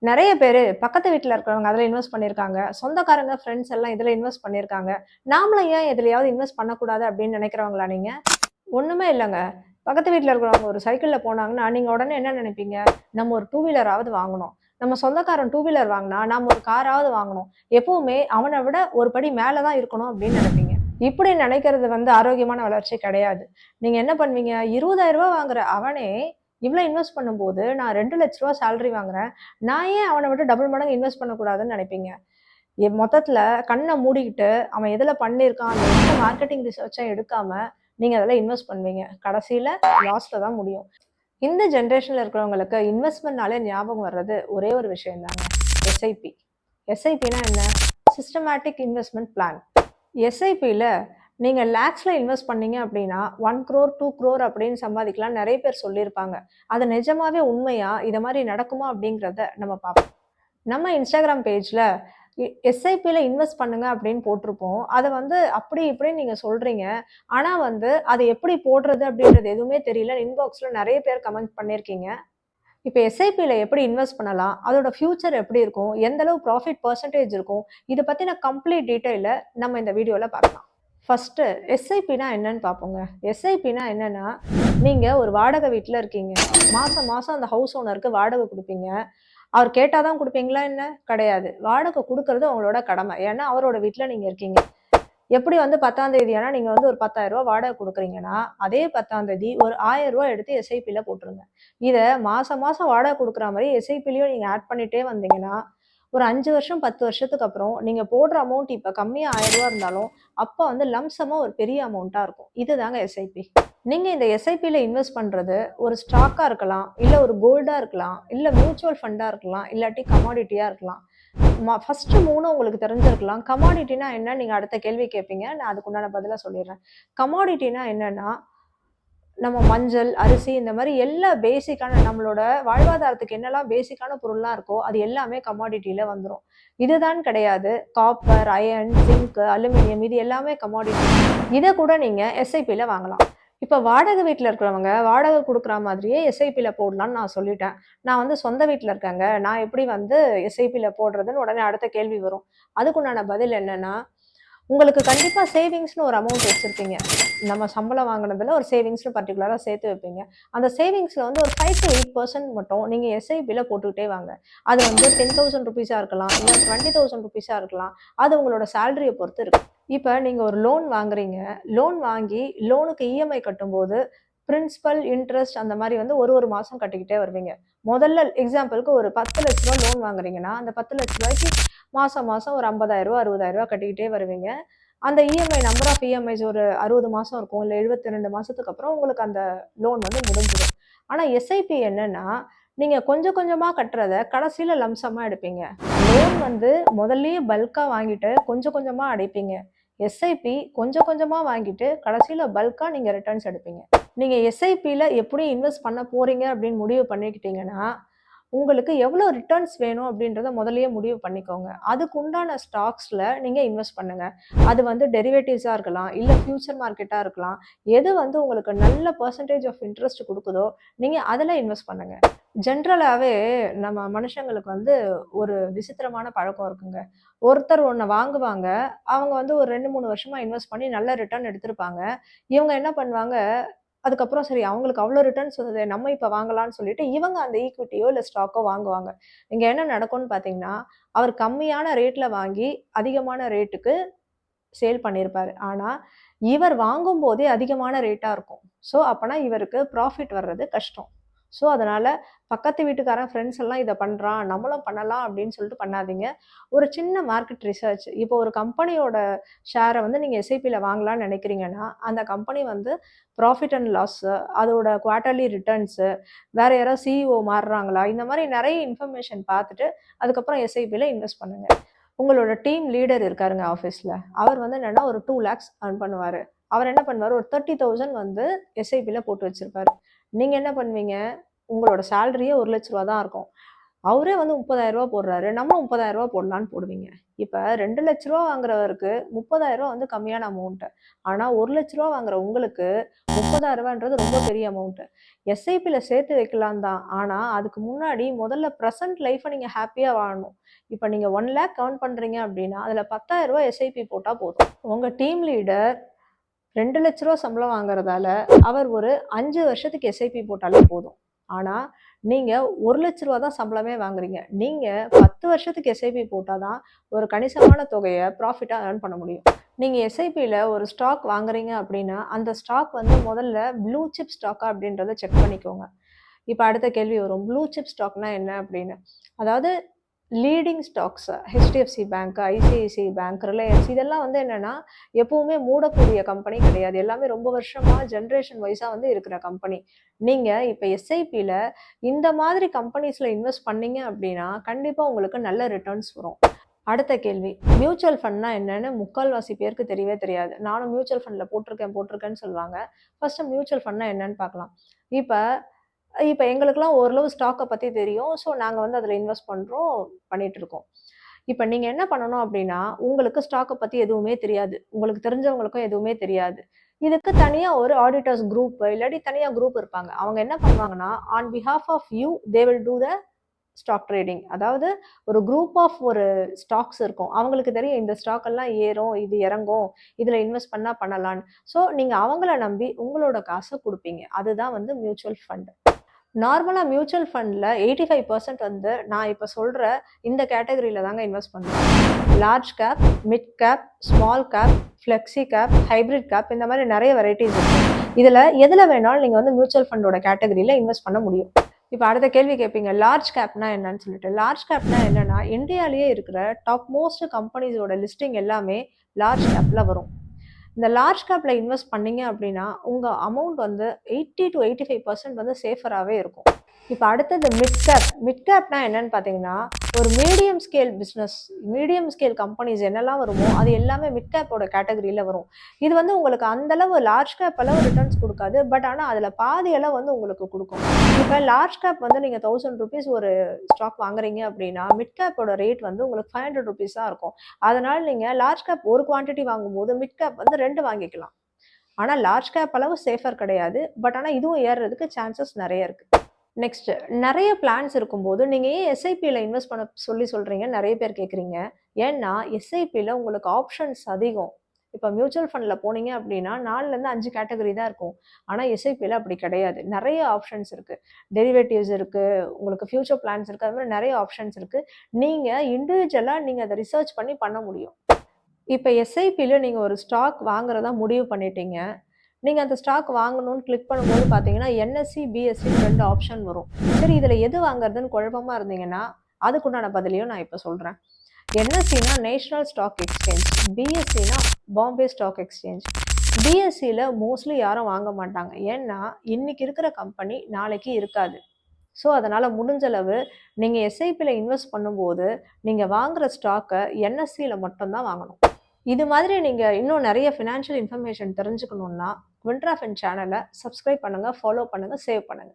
நெறைய பேரு பக்கத்து வீட்ல இருக்கிறவங்க அதுல இன்வெஸ்ட் பண்ணியிருக்காங்க. சொந்தக்காரங்க, ஃப்ரெண்ட்ஸ் எல்லாம் இதுல இன்வெஸ்ட் பண்ணியிருக்காங்க. நாமளும் ஏன் எதுலயாவது இன்வெஸ்ட் பண்ணக்கூடாது அப்படின்னு நினைக்கிறவங்களா நீங்க? ஒண்ணுமே இல்லங்க. பக்கத்து வீட்ல இருக்கிறவங்க ஒரு சைக்கிள்ல போனாங்கன்னா, நீங்க உடனே என்ன நினைப்பீங்க? நம்ம ஒரு டூ வீலராவது வாங்கணும். நம்ம சொந்தக்காரன் டூ வீலர் வாங்குனா, நாம ஒரு காராவது வாங்கணும். எப்பவுமே அவன விட ஒரு படி மேல தான் இருக்கணும் அப்படின்னு நினைப்பீங்க. இப்படி நினைக்கிறது ஆரோக்கியமான வளர்ச்சி கிடையாது. நீங்க என்ன பண்ணுவீங்க? ரூ. 20,000 வாங்குற அவனே இவ்ளோ இன்வெஸ்ட் பண்ணும்போது, நான் ரூ. 2,00,000 சேலரி வாங்குறேன். நான் ஏன் அவன விட டபுள் மடங்கு இன்வெஸ்ட் பண்ணக்கூடாதுன்னு நினைப்பீங்க? மொத்தத்துல கண்ண மூடிக்கிட்டு, அவன் எதுல பண்ணியிருக்கான், அந்த எந்த மார்க்கெட்டிங் ரிசர்ச்சும் எடுக்காம, நீங்க அதுல இன்வெஸ்ட் பண்ணுவீங்க. கடைசியில லாஸ்ல தான் முடியும். இந்த ஜெனரேஷன்ல இருக்கிறவங்களுக்கு இன்வெஸ்ட்மெண்ட்னாலே ஞாபகம் வர்றது ஒரே ஒரு விஷயம் தாங்க. எஸ்ஐபி. எஸ்ஐபின்னா என்ன? Systematic investment plan. எஸ்ஐபில நீங்க லேக்ஸ்ல இன்வெஸ்ட் பண்ணீங்க அப்படின்னா 1 crore 2 crore அப்படின்னு சம்பாதிக்கலாம் நிறைய பேர் சொல்லியிருப்பாங்க. அது நிஜமாவே உண்மையா? இத மாதிரி நடக்குமா? அப்படிங்கிறத நம்ம பார்ப்போம். நம்ம இன்ஸ்டாகிராம் பேஜ்ல எஸ்ஐபில இன்வெஸ்ட் பண்ணுங்க அப்படின்னு போட்டிருப்போம். அதை அப்படி இப்படின்னு நீங்க சொல்றீங்க. ஆனா அதை எப்படி போடுறது அப்படின்றது எதுவுமே தெரியல. இன்பாக்ஸ்ல நிறைய பேர் கமெண்ட் பண்ணியிருக்கீங்க. இப்ப எஸ்ஐபில எப்படி இன்வெஸ்ட் பண்ணலாம்? அதோட ஃபியூச்சர் எப்படி இருக்கும்? எந்த அளவு ப்ராஃபிட் பெர்சன்டேஜ் இருக்கும்? இத பத்தின கம்ப்ளீட் டீடைல நம்ம இந்த வீடியோல பார்க்கலாம். ஃபர்ஸ்ட் எஸ்ஐபினா என்னன்னு பார்ப்போங்க. எஸ்ஐபினா என்னன்னா, நீங்க ஒரு வாடகை வீட்ல இருக்கீங்க. மாசம் மாசம் அந்த ஹவுஸ் ஓனருக்கு வாடகை குடுப்பீங்க. அவர் கேட்டா தான் குடுப்பீங்களா என்ன? கிடையாது. வாடகை குடுக்குறது உங்களோட கடமை. ஏன்னா அவரோட வீட்ல நீங்க இருக்கீங்க. எப்படி 10ஆம் தேதி ஆனா நீங்க ஒரு ரூ. 10,000 வாடகை குடுக்குறீங்கன்னா, அதே 10ஆம் தேதி ஒரு ரூ. 1000 எடுத்து எஸ்ஐபில போட்டுருங்க. இத மாசம் மாசம் வாடகை குடுக்குற மாரி எஸ்ஐபிலயும் நீங்க ஆட் பண்ணிட்டே வந்தீங்கன்னா, ஒரு 5 வருஷம் 10 வருஷத்துக்கு அப்புறம் நீங்க போடுற அமௌண்ட் இப்ப கம்மியா ரூ. 1000 இருந்தாலும், அப்ப லம்ப் சம்மா ஒரு பெரிய அமௌண்ட்டா இருக்கும். இதுதாங்க எஸ்ஐபி. நீங்க இந்த எஸ்ஐபில இன்வெஸ்ட் பண்றது ஒரு ஸ்டாக்கா இருக்கலாம், இல்ல ஒரு கோல்டா இருக்கலாம், இல்ல மியூச்சுவல் ஃபண்டா இருக்கலாம், இல்லாட்டி கமாடிட்டியா இருக்கலாம். ஃபர்ஸ்ட் 3 உங்களுக்கு தெரிஞ்சிருக்கலாம். கமாடிட்டினா என்ன? நீங்க அடுத்த கேள்வி கேட்பீங்க. நான் அதுக்கு உண்டான பதில சொல்லிடுறேன். கமாடிட்டினா என்னன்னா, நம்ம மஞ்சள், அரிசி இந்த மாரி எல்லா பேசிக்கான நம்மளோட வாழ்வாதாரத்துக்கு என்னெல்லாம் பேசிக்கான பொருள்லாம் இருக்கோ, அது எல்லாமே கமாடிட்டில வந்துரும். இதுதான் கிடையாது. காப்பர், அயர்ன், ஜிங்க், அலுமினியம் இது எல்லாமே கமாடிட்டி. இத கூட நீங்க எஸ்ஐபில வாங்கலாம். இப்ப வாடகை வீட்ல இருக்கிறவங்க, வாடகை குடுக்குற மாதிரியே எஸ்ஐபில போடலான்னு நான் சொல்லிட்டேன். நான் சொந்த வீட்ல இருக்கேங்க. நான் எப்படி எஸ்ஐபில போடுறதுன்னு உடனே அடுத்த கேள்வி வரும். அதுக்குண்டான பதில் என்னன்னா, உங்களுக்கு கண்டிப்பா சேவிங்ஸ்ன்னு ஒரு அமௌண்ட் வச்சிருப்பீங்க. நம்ம சம்பளம் வாங்குனதுல ஒரு சேவிங்ஸ்ன்னு பர்ட்டிகுலரா சேர்த்து வைப்பீங்க. அந்த சேவிங்ஸ்ல ஒரு 5 to 8% மட்டும் நீங்க எஸ்ஐபில போட்டுக்கிட்டே வாங்க. அது ₹10,000 இருக்கலாம், இல்ல ₹20,000 இருக்கலாம். அது உங்களோட சேலரிய பொறுத்து இருக்கு. இப்ப நீங்க ஒரு லோன் வாங்குறீங்க. லோன் வாங்கி லோனுக்கு இஎம்ஐ கட்டும்போது, பிரின்சிபல், இன்ட்ரெஸ்ட் அந்த மாரி ஒரு மாசம் கட்டிக்கிட்டே வருவீங்க. முதல்ல எக்ஸாம்பிள்க்கு ஒரு ரூ. 10,00,000 லோன் வாங்குறீங்கன்னா, அந்த ரூ. 10,00,000க்கு மாசம் மாசம் ஒரு ரூ. 50,000 ரூ. 60,000 கட்டிக்கிட்டே வருவீங்க. அந்த இஎம்ஐ நம்பர் ஆஃப் இஎம்ஐஸ் ஒரு 60 மாசம் இருக்கும். இல்ல 72 மாசத்துக்கு அப்புறம் உங்களுக்கு அந்த லோன் முடிஞ்சிடும். ஆனா எஸ்ஐபி என்னன்னா, நீங்க கொஞ்சம் கொஞ்சமா கட்டுறத கடைசியில லம்ப் சம்மா எடுப்பீங்க. லோன் முதல்லயே பல்க்கா வாங்கிட்டு கொஞ்சம் கொஞ்சமா அடைப்பீங்க. எஸ்ஐபி கொஞ்சம் கொஞ்சமா வாங்கிட்டு கடைசியில பல்க்கா நீங்க ரிட்டர்ன்ஸ் எடுப்பீங்க. நீங்க எஸ்ஐபில எப்படி இன்வெஸ்ட் பண்ண போறீங்க அப்படின்னு முடிவு பண்ணிக்கிட்டீங்கன்னா, உங்களுக்கு எவ்வளோ ரிட்டர்ன்ஸ் வேணும் அப்படின்றத முதல்லயே முடிவு பண்ணிக்கோங்க. அதுக்கு உண்டான ஸ்டாக்ஸ்ல நீங்க இன்வெஸ்ட் பண்ணுங்க. அது டெரிவேட்டிவ்ஸா இருக்கலாம், இல்ல ஃபியூச்சர் மார்க்கெட்டா இருக்கலாம். எது உங்களுக்கு நல்ல பெர்சன்டேஜ் ஆஃப் இன்ட்ரெஸ்ட் குடுக்குதோ, நீங்க அதுல இன்வெஸ்ட் பண்ணுங்க. ஜென்ரலாவே நம்ம மனுஷங்களுக்கு ஒரு விசித்திரமான பழக்கம் இருக்குங்க. ஒருத்தர் ஒண்ண வாங்குவாங்க. அவங்க ஒரு 2, 3 வருஷமா இன்வெஸ்ட் பண்ணி நல்ல ரிட்டர்ன் எடுத்திருப்பாங்க. இவங்க என்ன பண்ணுவாங்க, அதுக்கப்புறம் சரி அவங்களுக்கு அவ்ளோ ரிட்டர்ன்ஸ் வந்ததே, நம்ம இப்ப வாங்கலாம்ன்னு சொல்லிட்டு, இவங்க அந்த ஈக்விட்டியோ இல்ல ஸ்டாக்கோ வாங்குவாங்க. இங்க என்ன நடக்கும்னு பார்த்தீங்கன்னா, அவர் கம்மியான ரேட்ல வாங்கி, அதிகமான ரேட்டுக்கு சேல் பண்ணியிருப்பாரு. ஆனா, இவர் வாங்கும்போதே அதிகமான ரேட்டா இருக்கும். ஸோ, அப்பன்னா இவருக்கு ப்ராஃபிட் வர்றது கஷ்டம். ஸோ, அதனால பக்கத்து வீட்டுக்காரன், ஃப்ரெண்ட்ஸ் எல்லாம் இத பண்றான், நம்மளும் பண்ணலாம் அப்படின்னு சொல்லிட்டு பண்ணாதீங்க. ஒரு சின்ன மார்க்கெட் ரிசர்ச். இப்போ ஒரு கம்பெனியோட ஷேர நீங்க எஸ்ஐபில வாங்கலாம்னு நினைக்கிறீங்கன்னா, அந்த கம்பெனி ப்ராஃபிட் அண்ட் லாஸ், அதோட குவார்ட்டர்லி ரிட்டர்ன்ஸு, வேற யாராவது சிஇஓ மாறுறாங்களா? இந்த மாரி நெறைய இன்ஃபர்மேஷன் பார்த்துட்டு, அதுக்கப்புறம் எஸ்ஐபில இன்வெஸ்ட் பண்ணுங்க. உங்களோட டீம் லீடர் இருக்காருங்க ஆஃபீஸ்ல. அவர் என்னன்னா ஒரு 2 லேக்ஸ் ஏர்ன் பண்ணுவாரு. அவர் என்ன பண்ணுவாரு, ஒரு 30,000 எஸ்ஐபில போட்டு வச்சிருப்பாரு. நீங்க என்ன பண்ணுவீங்க, உங்களோட சேலரியே ரூ. 1,00,000 தான் இருக்கும். அவரே வந்து ரூ. 30,000 போடுறாரு. நம்ம ரூ. 30,000 போடலான்னு போடுவீங்க. இப்ப ரூ. 2,00,000 வாங்குறவருக்கு ரூ. 30,000 வந்து கம்மியான அமௌண்ட். ஆனா ரூ. 1,00,000 வாங்குற உங்களுக்கு ரூ. 30,000ன்றது ரொம்ப பெரிய அமௌண்ட். எஸ்ஐபில சேர்த்து வைக்கலாம் தான். ஆனா அதுக்கு முன்னாடி முதல்ல பிரசன்ட் லைஃப்ப நீங்க ஹேப்பியா வாழணும். இப்ப நீங்க 1,00,000 ஏர்ன் பண்றீங்க அப்படின்னா, அதுல ரூ. 10,000 எஸ்ஐபி போட்டா போதும். உங்க டீம் லீடர் ரூ. 2,00,000 சம்பளம் வாங்குறதால, அவர் ஒரு 5 வருஷத்துக்கு எஸ்ஐபி போட்டாலே போதும். ஆனா, நீங்க ரூ. 1,00,000 தான் சம்பளமே வாங்குறீங்க. நீங்க 10 வருஷத்துக்கு எஸ்ஐபி போட்டா தான், ஒரு கணிசமான தொகைய ப்ராஃபிட்டா ஏர்ன் பண்ண முடியும். நீங்க எஸ்ஐபில ஒரு ஸ்டாக் வாங்குறீங்க அப்படின்னா, அந்த ஸ்டாக் வந்து முதல்ல ப்ளூ சிப் ஸ்டாக்கா அப்படின்றத செக் பண்ணிக்கோங்க. இப்ப அடுத்த கேள்வி வரும். ப்ளூ சிப் ஸ்டாக்னா என்ன அப்படின்னு? அதாவது leading stocks HDFC bank, ICICI bank, Reliance இதெல்லாம் வந்து என்னன்னா, எப்பவுமே மூடக்கூடிய கம்பெனி கிடையாது. எல்லாமே ரொம்ப வருஷமா ஜெனரேஷன் வைஸா வந்து இருக்கிற கம்பெனி. நீங்க இப்ப எஸ்ஐபில இந்த மாதிரி கம்பெனிஸ்ல இன்வெஸ்ட் பண்ணீங்க அப்படின்னா, கண்டிப்பா உங்களுக்கு நல்ல ரிட்டர்ன்ஸ் வரும். அடுத்த கேள்வி. மியூச்சுவல் ஃபண்ட்னா என்னன்னு முக்கால்வாசி பேருக்கு தெரியவே தெரியாது. நானும் மியூச்சுவல் ஃபண்ட்ல போட்டிருக்கேன்னு சொல்லுவாங்க. ஃபர்ஸ்ட் மியூச்சுவல் ஃபண்ட்னா என்னன்னு பார்க்கலாம். இப்ப இப்ப எங்களுக்கெல்லாம் ஓரளவு ஸ்டாக்க பத்தி தெரியும். ஸோ நாங்க வந்து அதுல இன்வெஸ்ட் பண்றோம், பண்ணிட்டு இருக்கோம். இப்ப நீங்க என்ன பண்ணணும் அப்டின்னா, உங்களுக்கு ஸ்டாக்க பத்தி எதுவுமே தெரியாது. உங்களுக்கு தெரிஞ்சவங்களுக்கும் எதுவுமே தெரியாது. இதுக்கு தனியா ஒரு ஆடிட்டர்ஸ் குரூப் இல்லாட்டி தனியா குரூப் இருப்பாங்க. அவங்க என்ன பண்ணுவாங்கன்னா, ஆன் பிஹால்ஃப் of you they will do the stock trading. அதாவது ஒரு குரூப் ஆஃப் ஒரு ஸ்டாக்ஸ் இருக்கும். அவங்களுக்கு தெரியும் இந்த ஸ்டாக் எல்லாம் ஏறும், இது இறங்கும், இதுல இன்வெஸ்ட் பண்ணா பண்ணலான்னு. ஸோ நீங்க அவங்கள நம்பி உங்களோட காச குடுப்பீங்க. அதுதான் வந்து மியூச்சுவல் ஃபண்ட். நார்மலா மியூச்சுவல் ஃபண்ட்ல 85% வந்து நான் இப்ப சொல்ற இந்த கேட்டகரியில தாங்க இன்வெஸ்ட் பண்ணுவேன். Large cap, mid cap, small cap, flexi cap, hybrid cap இந்த மாதிரி நிறைய வெரைட்டிஸ் இருக்கு. இதுல எதுல வேணாலும் நீங்க வந்து மியூச்சுவல் ஃபண்டோட கேட்டகரியில இன்வெஸ்ட் பண்ண முடியும். இப்ப அடுத்த கேள்வி கேட்பீங்க, லார்ஜ் கேப்னா என்னன்னு சொல்லிட்டு. லார்ஜ் கேப்னா என்னன்னா, இந்தியாலேயே இருக்கிற டாப் மோஸ்ட் கம்பெனிஸோட லிஸ்டிங் எல்லாமே லார்ஜ் கேப்ல வரும். இந்த லார்ஜ் கேப்ல இன்வெஸ்ட் பண்ணீங்க அப்படின்னா, உங்க அமௌண்ட் வந்து 80 to 85% வந்து சேஃபராவே இருக்கும். இப்ப அடுத்தது மிட் கேப். மிட் கேப்னா என்னன்னு பார்த்தீங்கன்னா, ஒரு medium scale business, medium scale companies என்னெல்லாம் வருமோ, அது எல்லாமே மிட் கேப்போட கேட்டகரியில வரும். இது வந்து உங்களுக்கு அந்த அளவு லார்ஜ் கேப் அளவு ரிட்டர்ன்ஸ் குடுக்காது. பட் ஆனா அதுல பாதி அளவு வந்து உங்களுக்கு குடுக்கும். இப்ப லார்ஜ் கேப் வந்து நீங்க ₹1000 ஒரு ஸ்டாக் வாங்குறீங்க அப்படின்னா, மிட் கேப்போட ரேட் வந்து உங்களுக்கு ₹500 தான் இருக்கும். அதனால நீங்க லார்ஜ் கேப் ஒரு குவான்டிட்டி வாங்கும்போது, மிட் கேப் வந்து 2 வாங்கிக்கலாம். ஆனா லார்ஜ் கேப் அளவு சேஃபர் கிடையாது. பட் ஆனா இதுவும் ஏறுறதுக்கு சான்சஸ் நெறைய இருக்கு. நெக்ஸ்ட் நெறைய பிளான்ஸ் இருக்கும்போது, நீங்க ஏன் எஸ்ஐபில இன்வெஸ்ட் பண்ண சொல்றீங்கன்னு நெறைய பேர் கேட்குறீங்க. ஏன்னா, எஸ்ஐபில உங்களுக்கு ஆப்ஷன்ஸ் அதிகம். இப்ப மியூச்சுவல் ஃபண்ட்ல போனீங்க அப்படின்னா, 4லருந்து 5 கேட்டகரி தான் இருக்கும். ஆனா, எஸ்ஐபில அப்படி கிடையாது. நெறைய ஆப்ஷன்ஸ் இருக்கு. டெரிவேட்டிவ்ஸ் இருக்கு, உங்களுக்கு ஃபியூச்சர் பிளான்ஸ் இருக்கு. அது மாரி நெறைய ஆப்ஷன்ஸ் இருக்கு. நீங்க இண்டிவிஜுவலா நீங்க அத ரிசர்ச் பண்ணி பண்ண முடியும். இப்ப எஸ்ஐபில நீங்க ஒரு ஸ்டாக் வாங்குறதா முடிவு பண்ணிட்டீங்க. நீங்க அந்த ஸ்டாக் வாங்கணும்னு கிளிக் பண்ணும்போது பார்த்தீங்கன்னா, என்எஸ்சி, பிஎஸ்சின்னு 2 ஆப்ஷன் வரும். சரி இதுல எது வாங்குறதுன்னு குழப்பமா இருந்தீங்கன்னா, அதுக்குண்டான பதிலையும் நான் இப்ப சொல்றேன். என்எஸ்சினா நேஷனல் ஸ்டாக் எக்ஸ்சேஞ்ச், பிஎஸ்சினா பாம்பே ஸ்டாக் எக்ஸ்சேஞ்ச். பிஎஸ்சில மோஸ்ட்லி யாரும் வாங்க மாட்டாங்க. ஏன்னா, இன்னைக்கு இருக்கிற கம்பெனி நாளைக்கு இருக்காது. ஸோ, அதனால முடிஞ்ச அளவு நீங்க எஸ்ஐபில இன்வெஸ்ட் பண்ணும்போது, நீங்க வாங்குற ஸ்டாக்க என்எஸ்சில மட்டும் தான் வாங்கணும். இது மாதிரி நீங்க இன்னும் நெறைய ஃபினான்ஷியல் இன்ஃபர்மேஷன் தெரிஞ்சுக்கணும்னா, குவிண்ட்ராஃபின் சேனல சப்ஸ்கிரைப் பண்ணுங்க, ஃபாலோ பண்ணுங்க, சேவ் பண்ணுங்க.